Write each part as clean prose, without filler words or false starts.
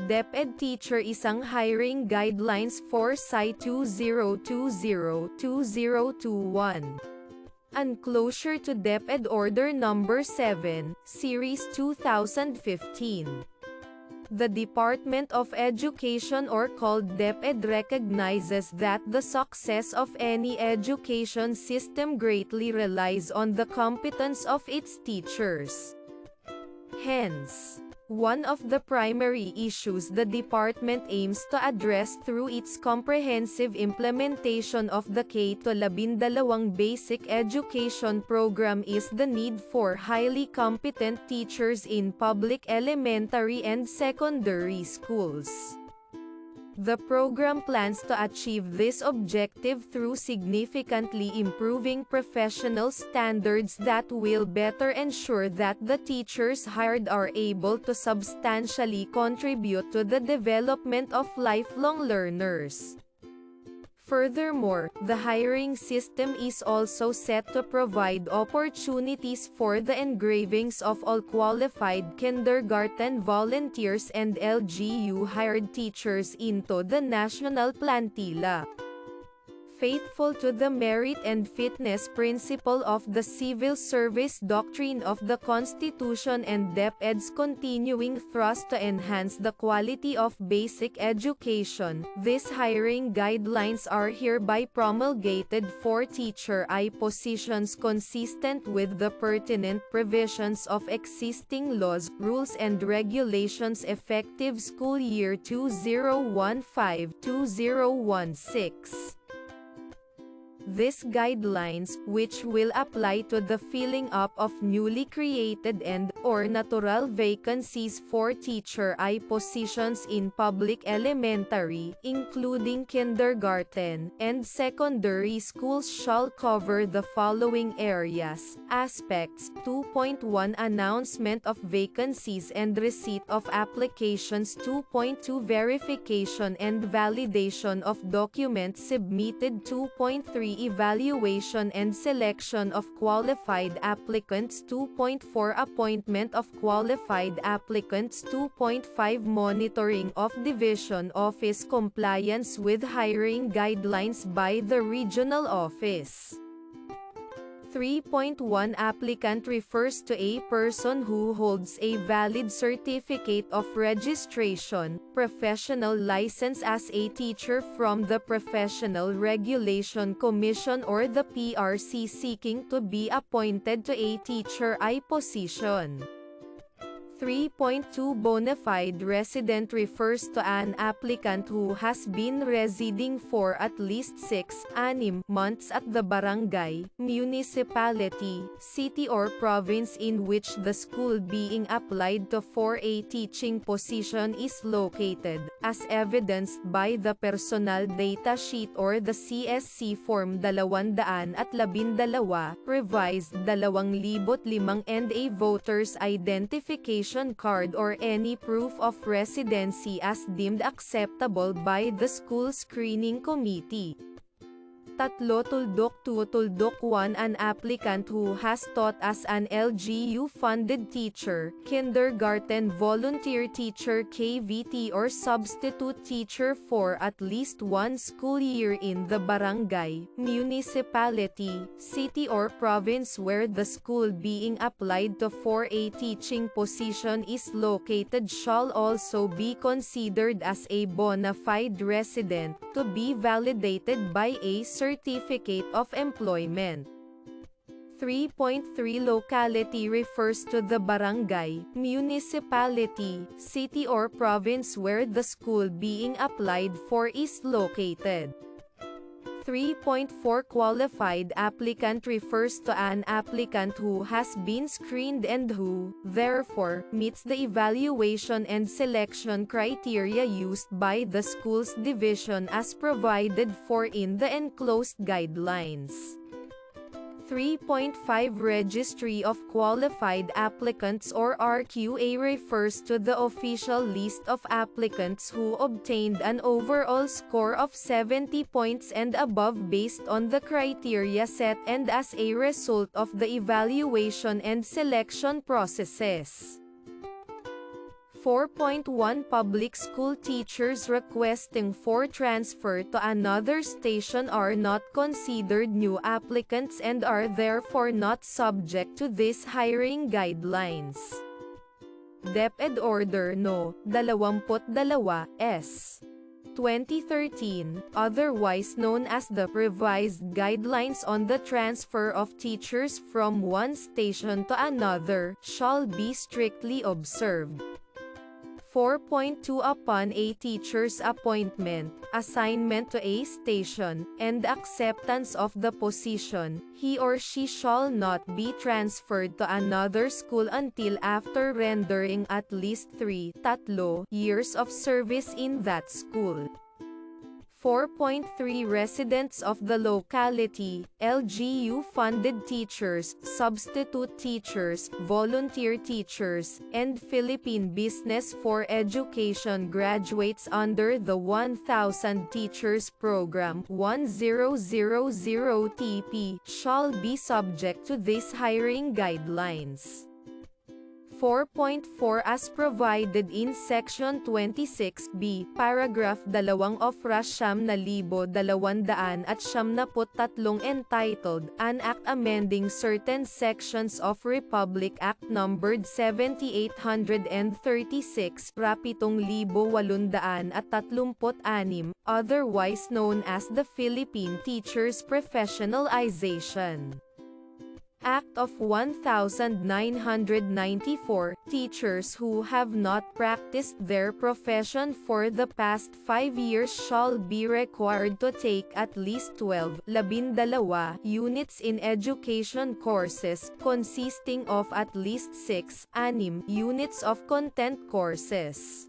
DepEd Teacher Isang Hiring Guidelines for Sci 2020-2021. Unclosure to DepEd Order No. 7, Series 2015. The Department of Education, or called DepEd, recognizes that the success of any education system greatly relies on the competence of its teachers. Hence, one of the primary issues the department aims to address through its comprehensive implementation of the K-12 basic education program is the need for highly competent teachers in public elementary and secondary schools. The program plans to achieve this objective through significantly improving professional standards that will better ensure that the teachers hired are able to substantially contribute to the development of lifelong learners. Furthermore, the hiring system is also set to provide opportunities for the engravings of all qualified kindergarten volunteers and LGU-hired teachers into the national plantilla. Faithful to the merit and fitness principle of the Civil Service Doctrine of the Constitution and DepEd's continuing thrust to enhance the quality of basic education, these hiring guidelines are hereby promulgated for Teacher I positions consistent with the pertinent provisions of existing laws, rules and regulations effective school year 2015-2016. These guidelines, which will apply to the filling up of newly created and/or natural vacancies for Teacher I positions in public elementary, including kindergarten, and secondary schools shall cover the following areas, aspects: 2.1 Announcement of vacancies and receipt of applications, 2.2 Verification and validation of documents submitted, 2.3 Evaluation and selection of qualified applicants, 2.4 Appointment of qualified applicants, 2.5 Monitoring of Division Office compliance with hiring guidelines by the regional office. 3.1 Applicant refers to a person who holds a valid certificate of registration, professional license as a teacher from the Professional Regulation Commission or the PRC seeking to be appointed to a Teacher I position. 3.2 Bona fide resident refers to an applicant who has been residing for at least 6 months at the barangay, municipality, city or province in which the school being applied to for a teaching position is located, as evidenced by the personal data sheet or the CSC Form 212, revised 2005 and a voter's identification card or any proof of residency as deemed acceptable by the school screening committee. 3. Tuldok 1 An applicant who has taught as an LGU-funded teacher, kindergarten volunteer teacher KVT or substitute teacher for at least one school year in the barangay, municipality, city or province where the school being applied to for a teaching position is located shall also be considered as a bona fide resident, to be validated by a Certificate of Employment. 3.3 Locality refers to the barangay, municipality, city or province where the school being applied for is located. 3.4 Qualified applicant refers to an applicant who has been screened and who, therefore, meets the evaluation and selection criteria used by the school's division as provided for in the enclosed guidelines. 3.5 Registry of Qualified Applicants or RQA refers to the official list of applicants who obtained an overall score of 70 points and above based on the criteria set and as a result of the evaluation and selection processes. 4.1 Public school teachers requesting for transfer to another station are not considered new applicants and are therefore not subject to these hiring guidelines. DepEd Order No. 22-S. 2013, otherwise known as the Revised Guidelines on the Transfer of Teachers from one station to another, shall be strictly observed. 4.2 Upon a teacher's appointment, assignment to a station, and acceptance of the position, he or she shall not be transferred to another school until after rendering at least 3 years of service in that school. 4.3 Residents of the locality, LGU-funded teachers, substitute teachers, volunteer teachers, and Philippine Business for Education graduates under the 1,000 Teachers Program 1000 TP shall be subject to these hiring guidelines. 4.4 As provided in Section 26B, Paragraph 2 of RA-2,273 entitled, An Act Amending Certain Sections of Republic Act Numbered 7836, RA-7,836, otherwise known as the Philippine Teachers Professionalization Act of 1994, teachers who have not practiced their profession for the past 5 years shall be required to take at least 12 units in education courses, consisting of at least 6 units of content courses.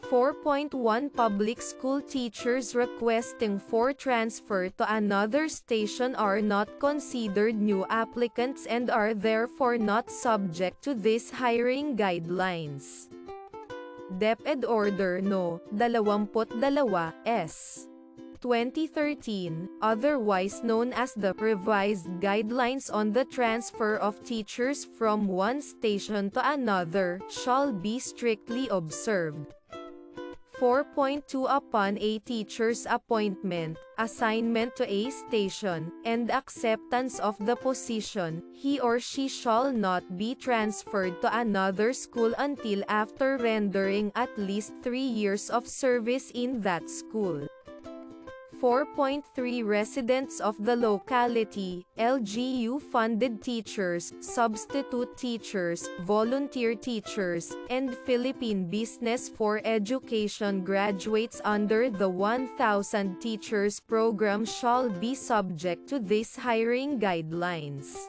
4.1 Public school teachers requesting for transfer to another station are not considered new applicants and are therefore not subject to these hiring guidelines. DepEd Order No. 22-S. 2013, otherwise known as the Revised Guidelines on the Transfer of Teachers from one station to another, shall be strictly observed. 4.2 Upon a teacher's appointment, assignment to a station, and acceptance of the position, he or she shall not be transferred to another school until after rendering at least 3 years of service in that school. 4.3 Residents of the locality, LGU-funded teachers, substitute teachers, volunteer teachers, and Philippine Business for Education graduates under the 1,000 Teachers Program shall be subject to these hiring guidelines.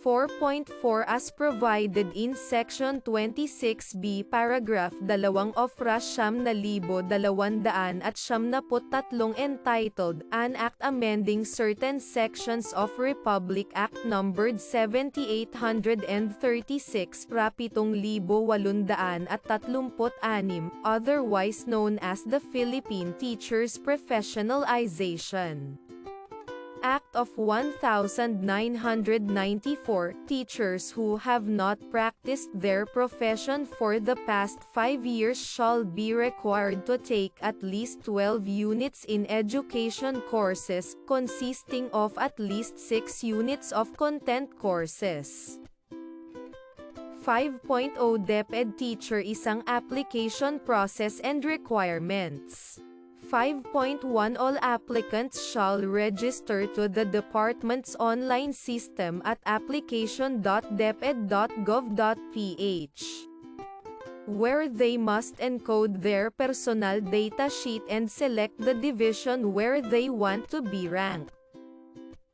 4.4 As provided in Section 26B Paragraph 2 of RA-2,273 entitled, An Act Amending Certain Sections of Republic Act Numbered 7836, RA-7,836, otherwise known as the Philippine Teachers Professionalization Act of 1994, teachers who have not practiced their profession for the past 5 years shall be required to take at least 12 units in education courses, consisting of at least 6 units of content courses. 5.0 DepEd Teacher Isang Application Process and Requirements. 5.1 All applicants shall register to the department's online system at application.deped.gov.ph, where they must encode their personal data sheet and select the division where they want to be ranked.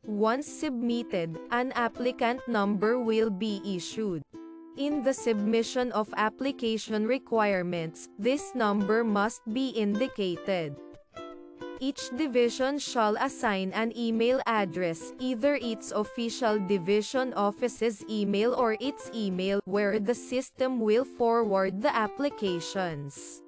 Once submitted, an applicant number will be issued. In the submission of application requirements, this number must be indicated. Each division shall assign an email address, either its official division office's email or its email, where the system will forward the applications.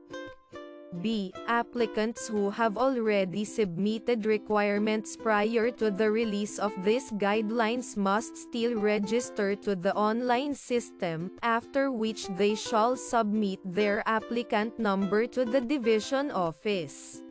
B. Applicants who have already submitted requirements prior to the release of these guidelines must still register to the online system, after which they shall submit their applicant number to the division office.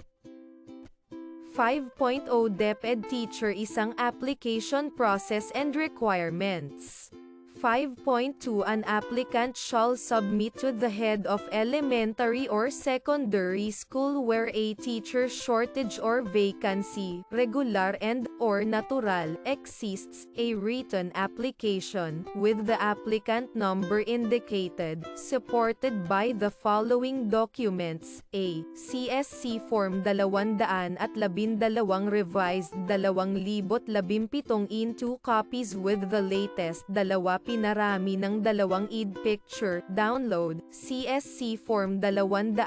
5.0 DepEd Teacher Isang Application Process and Requirements. 5.2 An applicant shall submit to the head of elementary or secondary school where a teacher shortage or vacancy, regular and/or natural, exists, a written application, with the applicant number indicated, supported by the following documents: A. CSC Form 212 revised 2017 in 2 copies with the latest pinarami ng 2 id picture, download, CSC Form 212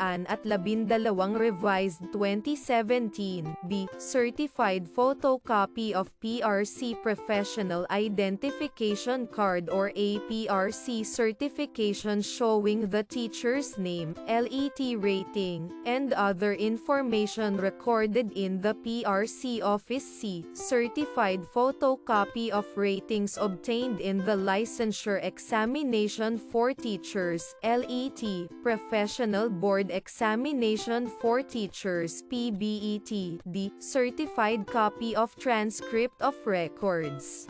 revised 2017, B. Certified photocopy of PRC Professional Identification Card or a PRC certification showing the teacher's name, LET rating, and other information recorded in the PRC office. C. Certified photocopy of ratings obtained in the Licensure Examination for Teachers, LET, Professional Board Examination for Teachers, PBET. D. Certified copy of transcript of records.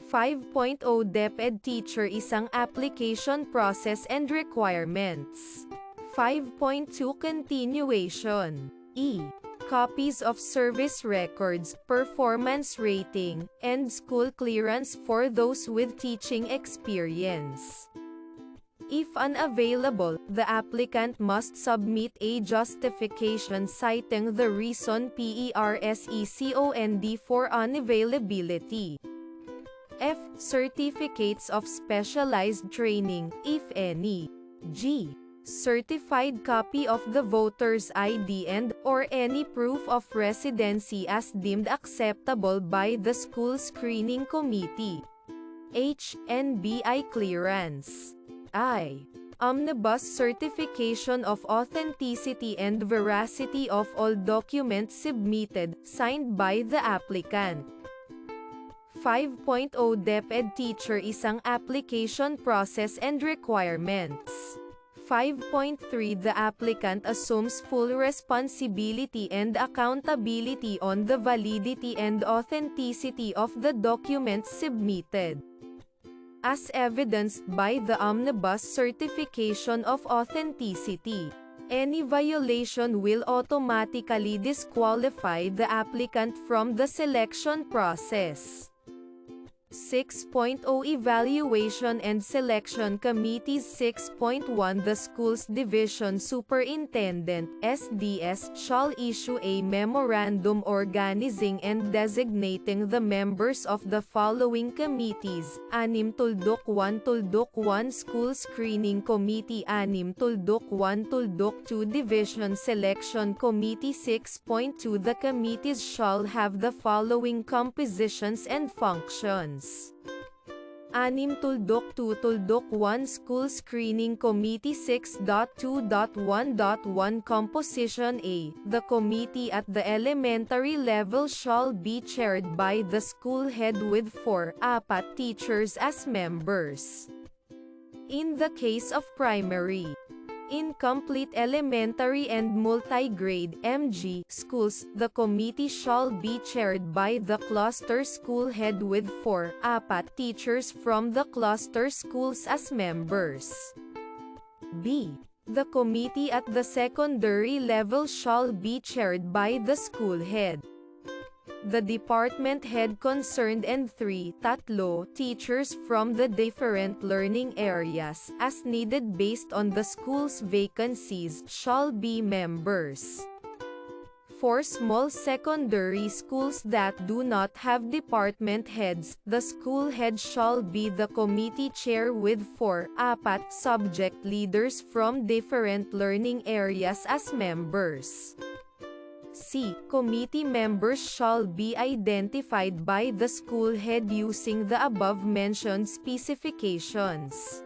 5.0 DepEd Teacher Isang Application Process and Requirements. 5.2 Continuation. E. Copies of service records, performance rating, and school clearance for those with teaching experience. If unavailable, the applicant must submit a justification citing the reason PERSECOND for unavailability. F. Certificates of specialized training, if any. G. Certified copy of the voter's ID and/or any proof of residency as deemed acceptable by the school screening committee. H. NBI clearance. I. Omnibus certification of authenticity and veracity of all documents submitted, signed by the applicant. 5.0 DepEd Teacher Isang Application Process and Requirements. 5.3 The applicant assumes full responsibility and accountability on the validity and authenticity of the documents submitted, as evidenced by the omnibus certification of authenticity. Any violation will automatically disqualify the applicant from the selection process. 6.0 Evaluation and Selection Committees. 6.1 The School's Division Superintendent, SDS, shall issue a memorandum organizing and designating the members of the following committees: 6.1 School Screening Committee, 6.1 Division Selection Committee. 6.2 The committees shall have the following compositions and functions: 6.2 School Screening Committee. 6.2.1.1 Composition. A. The committee at the elementary level shall be chaired by the school head with 4 teachers as members. In the case of primary, incomplete elementary and multi-grade (MG) schools, the committee shall be chaired by the cluster school head with 4 teachers from the cluster schools as members. B. The committee at the secondary level shall be chaired by the school head, the department head concerned, and 3 teachers from the different learning areas, as needed based on the school's vacancies, shall be members. For small secondary schools that do not have department heads, the school head shall be the committee chair with 4 subject leaders from different learning areas as members. C. Committee members shall be identified by the school head using the above-mentioned specifications.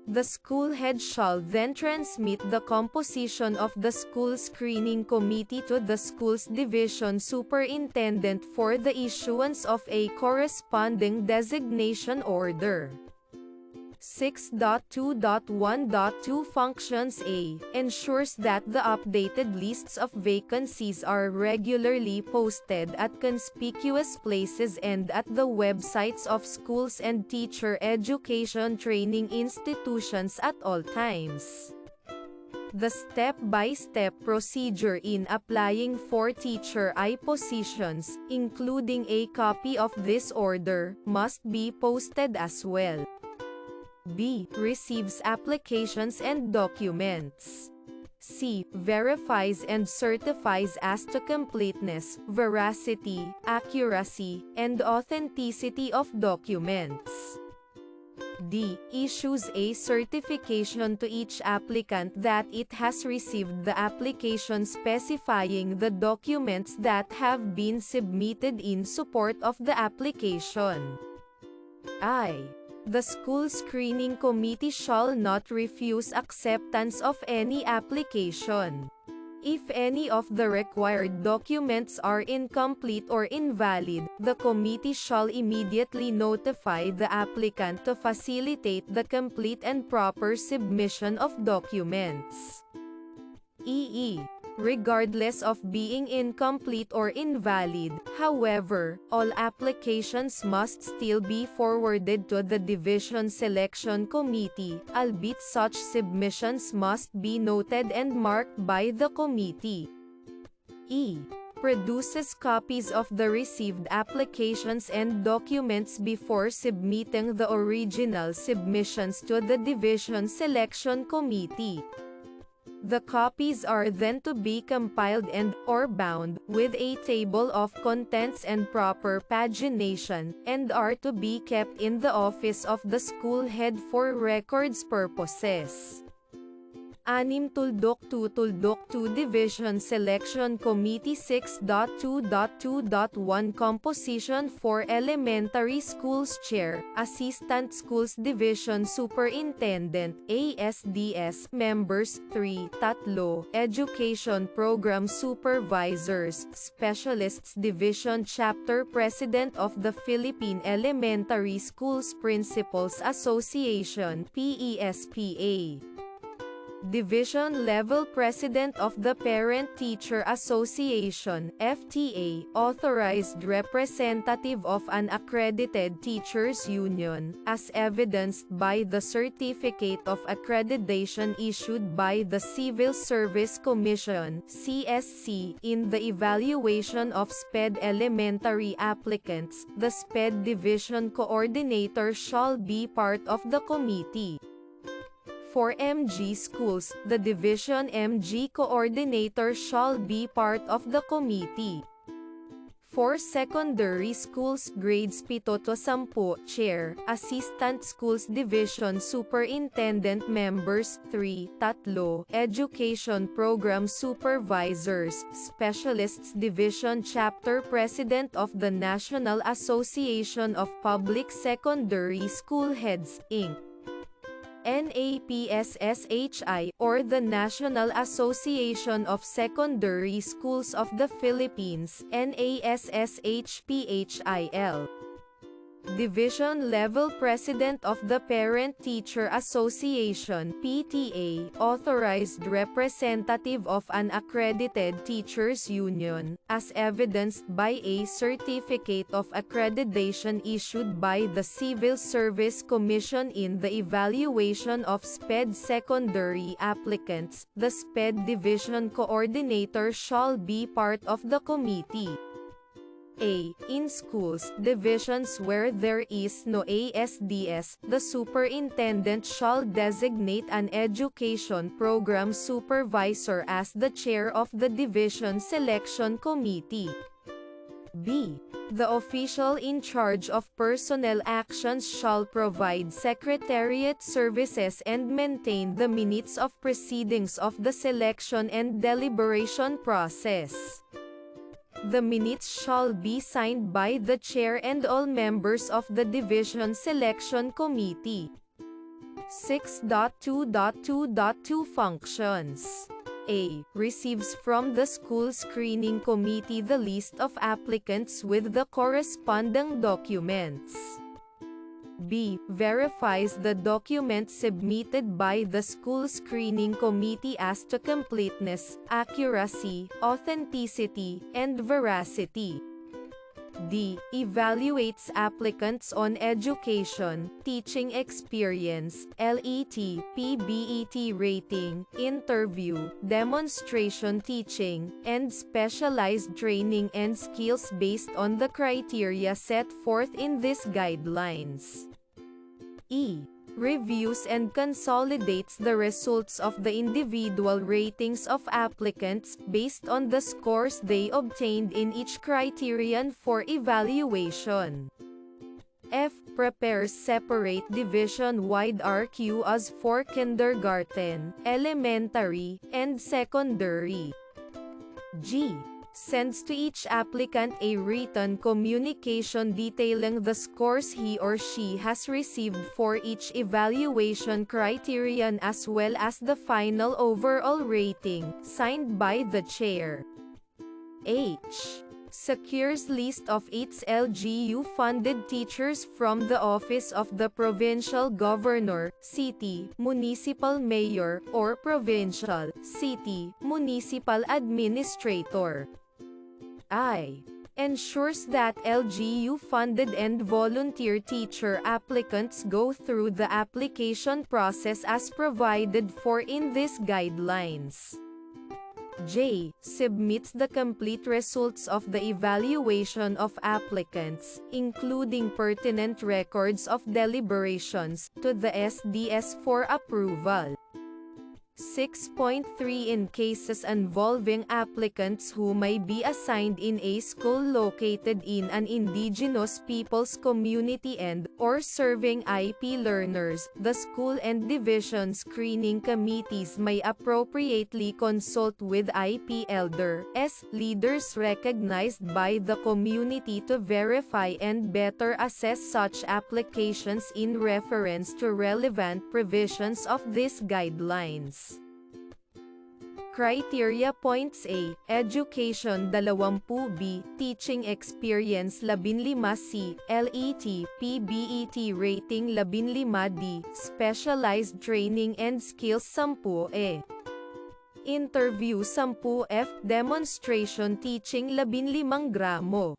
The school head shall then transmit the composition of the school screening committee to the school's division superintendent for the issuance of a corresponding designation order. 6.2.1.2 Functions. A. Ensures that the updated lists of vacancies are regularly posted at conspicuous places and at the websites of schools and teacher education training institutions at all times. The step-by-step procedure in applying for teacher I positions, including a copy of this order, must be posted as well. B. Receives applications and documents. C. Verifies and certifies as to completeness, veracity, accuracy, and authenticity of documents. D. Issues a certification to each applicant that it has received the application specifying the documents that have been submitted in support of the application. I. The school screening committee shall not refuse acceptance of any application. If any of the required documents are incomplete or invalid, the committee shall immediately notify the applicant to facilitate the complete and proper submission of documents. E. Regardless of being incomplete or invalid, however, all applications must still be forwarded to the Division Selection Committee, albeit such submissions must be noted and marked by the committee. E. Produces copies of the received applications and documents before submitting the original submissions to the Division Selection Committee. The copies are then to be compiled and/or bound with a table of contents and proper pagination, and are to be kept in the office of the school head for records purposes. 6. Tuldok 2 Division Selection Committee 6.2.2.1 Composition for Elementary Schools Chair, Assistant Schools Division Superintendent, ASDS, Members, 3, Education Program Supervisors, Specialists Division Chapter President of the Philippine Elementary Schools Principals Association, PESPA. Division Level President of the Parent Teacher Association, FTA, Authorized Representative of an Accredited Teachers Union, as evidenced by the Certificate of Accreditation issued by the Civil Service Commission, CSC, in the evaluation of SPED elementary applicants. The SPED Division Coordinator shall be part of the committee. For MG schools, the Division MG Coordinator shall be part of the committee. For secondary schools grades 7 to 10, Chair, Assistant Schools Division Superintendent Members, 3, Education Program Supervisors, Specialists Division Chapter President of the National Association of Public Secondary School Heads, Inc. NAPSSHI, or the National Association of Secondary Schools of the Philippines, NASSHPHIL. Division Level President of the Parent Teacher Association, PTA, Authorized Representative of an Accredited Teachers Union, as evidenced by a Certificate of Accreditation issued by the Civil Service Commission in the evaluation of SPED secondary applicants. The SPED Division Coordinator shall be part of the committee. A. In schools, divisions where there is no ASDS, the superintendent shall designate an education program supervisor as the chair of the division selection committee. B. The official in charge of personnel actions shall provide secretariat services and maintain the minutes of proceedings of the selection and deliberation process. The minutes shall be signed by the chair and all members of the division selection committee. 6.2.2.2 Functions. A. Receives from the school screening committee the list of applicants with the corresponding documents. B. Verifies the documents submitted by the school screening committee as to completeness, accuracy, authenticity, and veracity. D. Evaluates applicants on education, teaching experience, LET, PBET rating, interview, demonstration teaching, and specialized training and skills based on the criteria set forth in these guidelines. E. Reviews and consolidates the results of the individual ratings of applicants based on the scores they obtained in each criterion for evaluation. F. Prepares separate division-wide RQs for kindergarten, elementary, and secondary. G. Sends to each applicant a written communication detailing the scores he or she has received for each evaluation criterion as well as the final overall rating, signed by the chair. H. Secures list of its LGU-funded teachers from the Office of the Provincial Governor, City, Municipal Mayor, or Provincial, City, Municipal Administrator. I. Ensures that LGU-funded and volunteer teacher applicants go through the application process as provided for in these guidelines. J. Submits the complete results of the evaluation of applicants, including pertinent records of deliberations, to the SDS for approval. 6.3 In cases involving applicants who may be assigned in a school located in an indigenous peoples community and/or serving IP learners, the school and division screening committees may appropriately consult with IP elders, leaders recognized by the community to verify and better assess such applications in reference to relevant provisions of these guidelines. Criteria Points A. Education 20B, Teaching Experience 15C, LET, PBET Rating 15D, Specialized Training and Skills 10E. Interview 10F, Demonstration Teaching 15 gramo.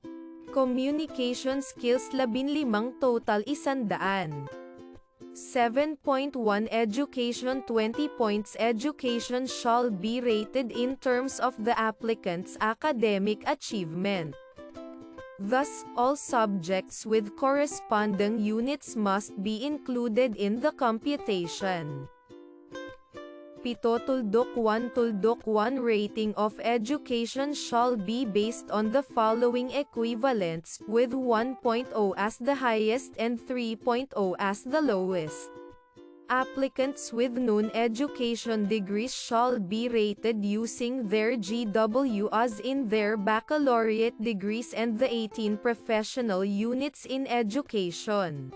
Communication Skills 15 total 100. 7.1 Education 20 points. Education shall be rated in terms of the applicant's academic achievement. Thus, all subjects with corresponding units must be included in the computation. 7.1 Rating of education shall be based on the following equivalents, with 1.0 as the highest and 3.0 as the lowest. Applicants with non-education degrees shall be rated using their GWs in their baccalaureate degrees and the 18 professional units in education.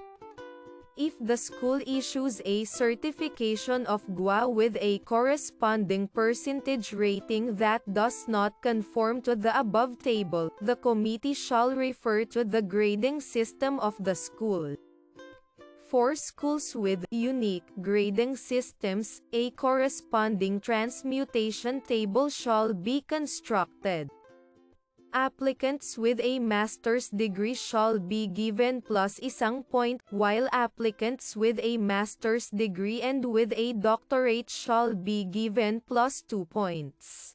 If the school issues a certification of GWA with a corresponding percentage rating that does not conform to the above table, the committee shall refer to the grading system of the school. For schools with unique grading systems, a corresponding transmutation table shall be constructed. Applicants with a master's degree shall be given plus 1 point, while applicants with a master's degree and with a doctorate shall be given plus 2 points.